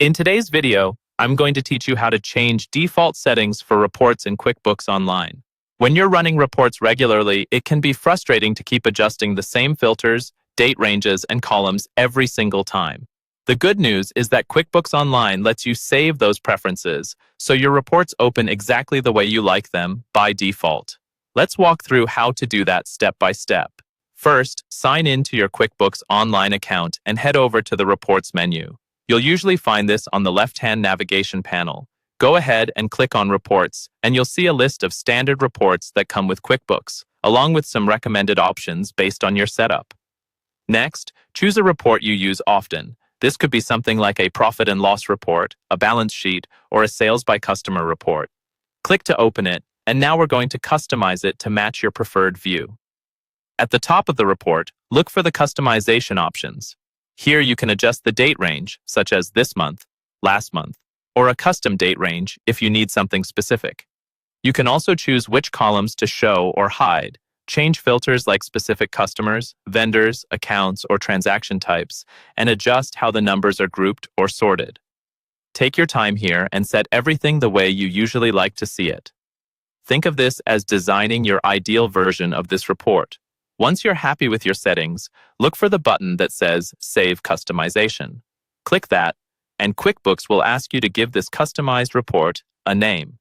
In today's video, I'm going to teach you how to change default settings for reports in QuickBooks Online. When you're running reports regularly, it can be frustrating to keep adjusting the same filters, date ranges, and columns every single time. The good news is that QuickBooks Online lets you save those preferences, so your reports open exactly the way you like them by default. Let's walk through how to do that step by step. First, sign in to your QuickBooks Online account and head over to the Reports menu. You'll usually find this on the left-hand navigation panel. Go ahead and click on Reports, and you'll see a list of standard reports that come with QuickBooks, along with some recommended options based on your setup. Next, choose a report you use often. This could be something like a profit and loss report, a balance sheet, or a sales by customer report. Click to open it, and now we're going to customize it to match your preferred view. At the top of the report, look for the customization options. Here you can adjust the date range, such as this month, last month, or a custom date range if you need something specific. You can also choose which columns to show or hide, change filters like specific customers, vendors, accounts, or transaction types, and adjust how the numbers are grouped or sorted. Take your time here and set everything the way you usually like to see it. Think of this as designing your ideal version of this report. Once you're happy with your settings, look for the button that says Save Customization. Click that, and QuickBooks will ask you to give this customized report a name.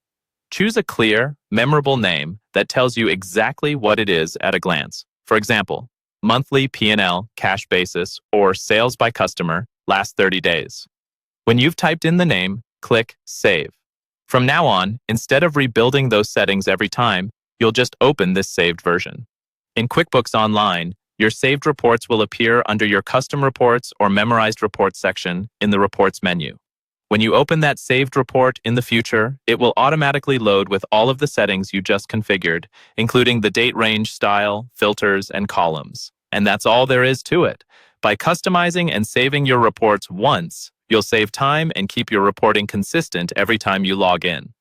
Choose a clear, memorable name that tells you exactly what it is at a glance. For example, monthly P&L, cash basis, or sales by customer, last 30 days. When you've typed in the name, click Save. From now on, instead of rebuilding those settings every time, you'll just open this saved version. In QuickBooks Online, your saved reports will appear under your Custom Reports or Memorized Reports section in the Reports menu. When you open that saved report in the future, it will automatically load with all of the settings you just configured, including the date range, style, filters, and columns. And that's all there is to it. By customizing and saving your reports once, you'll save time and keep your reporting consistent every time you log in.